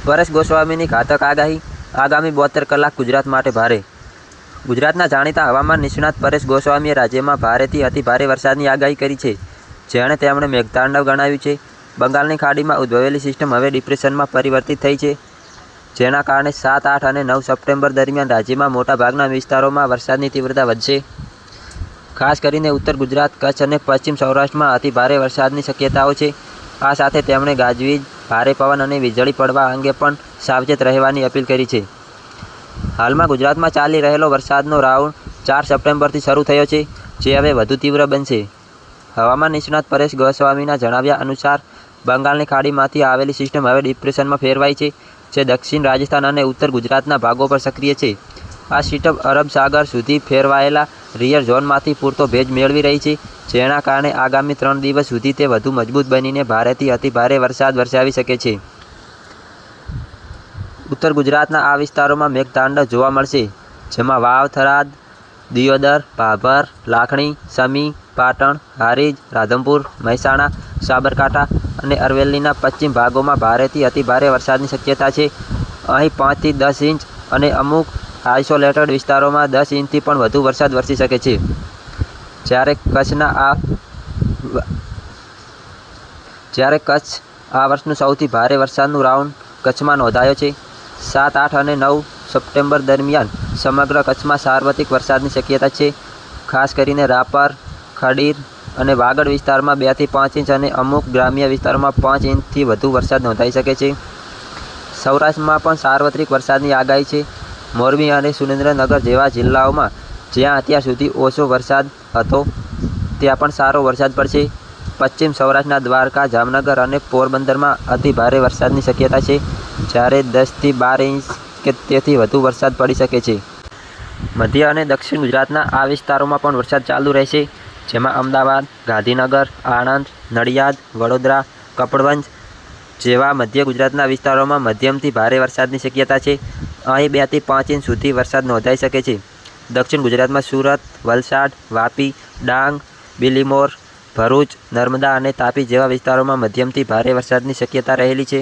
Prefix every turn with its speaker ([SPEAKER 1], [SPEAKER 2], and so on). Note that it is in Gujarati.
[SPEAKER 1] પરેશ ગોસ્વામીની ઘાતક આગાહી, આગામી 72 કલાક ગુજરાત માટે ભારે. ગુજરાતના જાણીતા હવામાન નિષ્ણાત પરેશ ગોસ્વામીએ રાજ્યમાં ભારેથી અતિભારે વરસાદની આગાહી કરી છે. જેણે તેમણે મેઘતાંડવ ગણાવ્યું છે. બંગાળની ખાડીમાં ઉદ્ભવેલી સિસ્ટમ હવે ડિપ્રેશનમાં પરિવર્તિત થઈ છે, જેના કારણે 7, 8 અને 9 સપ્ટેમ્બર દરમિયાન રાજ્યમાં મોટાભાગના વિસ્તારોમાં વરસાદની તીવ્રતા વધશે. ખાસ કરીને ઉત્તર ગુજરાત, કચ્છ અને પશ્ચિમ સૌરાષ્ટ્રમાં અતિભારે વરસાદની શક્યતાઓ છે. આ સાથે તેમણે ગાજવીજ, ભારે પવન અને વીજળી પડવા અંગે પણ સાવચેત રહેવાની અપીલ કરી છે. હાલમાં ગુજરાતમાં ચાલી રહેલો વરસાદનો રાઉન્ડ 4 સપ્ટેમ્બરથી શરૂ થયો છે, જે હવે વધુ તીવ્ર બનશે. હવામાન નિષ્ણાત પરેશ ગોસ્વામીના જણાવ્યા અનુસાર બંગાળની ખાડીમાંથી આવેલી સિસ્ટમ હવે ડિપ્રેશનમાં ફેરવાઈ છે, જે દક્ષિણ રાજસ્થાન અને ઉત્તર ગુજરાતના ભાગો પર સક્રિય છે. આ સિસ્ટમ અરબ સાગર સુધી ફેરવાયેલા રિયર ઝોનમાંથી પૂરતો ભેજ મેળવી રહી છે, જેના કારણે આગામી 3 દિવસ સુધી તે વધુ મજબૂત બનીને ભારેથી અતિભારે વરસાદ વરસાવી શકે છે. ઉત્તર ગુજરાતના આ વિસ્તારોમાં મેઘતાંડવ જોવા મળશે, જેમાં વાવ, થરાદ, દિયોદર, ભાભર, લાખણી, સમી, પાટણ, હારીજ, રાધનપુર, મહેસાણા, સાબરકાંઠા અને અરવલ્લીના પશ્ચિમ ભાગોમાં ભારેથી અતિભારે વરસાદની શક્યતા છે. અહીં 5 થી 10 ઇંચ અને અમુક આઇસોલેટેડ વિસ્તારોમાં 10 ઇંચથી પણ વધુ વરસાદ વરસી શકે છે. જ્યારે કચ્છ આ વર્ષનું સૌથી ભારે વરસાદનું રાઉન્ડ કચ્છમાં નોંધાયો છે. 7, 8 અને 9 સપ્ટેમ્બર દરમિયાન સમગ્ર કચ્છમાં સાર્વત્રિક વરસાદની શક્યતા છે. ખાસ કરીને રાપર, ખડીર અને વાગડ વિસ્તારમાં 2 થી 5 ઇંચ અને અમુક ગ્રામ્ય વિસ્તારોમાં 5 ઇંચથી વધુ વરસાદ નોંધાઈ શકે છે. સૌરાષ્ટ્રમાં પણ સાર્વત્રિક વરસાદની આગાહી છે. મોરબી અને સુરેન્દ્રનગર જેવા જિલ્લાઓમાં જ્યાં અત્યાર સુધી ઓછો વરસાદ હતો, ત્યાં પણ સારો વરસાદ પડશે. પશ્ચિમ સૌરાષ્ટ્રના દ્વારકા, જામનગર અને પોરબંદરમાં અતિભારે વરસાદની શક્યતા છે, જ્યારે 10 થી 12 ઇંચ કે તેથી વધુ વરસાદ પડી શકે છે. મધ્ય અને દક્ષિણ ગુજરાતના આ વિસ્તારોમાં પણ વરસાદ ચાલુ રહેશે, જેમાં અમદાવાદ, ગાંધીનગર, આણંદ, નડિયાદ, વડોદરા, કપડવંજ જેવા મધ્ય ગુજરાતના વિસ્તારોમાં મધ્યમથી ભારે વરસાદની શક્યતા છે. અહીં 2 થી 5 ઇંચ સુધી વરસાદ નોંધાઈ શકે છે. દક્ષિણ ગુજરાતમાં સુરત, વલસાડ, વાપી, ડાંગ, બિલીમોર, ભરૂચ, નર્મદા અને તાપી જેવા વિસ્તારોમાં મધ્યમથી ભારે વરસાદની શક્યતા રહેલી છે.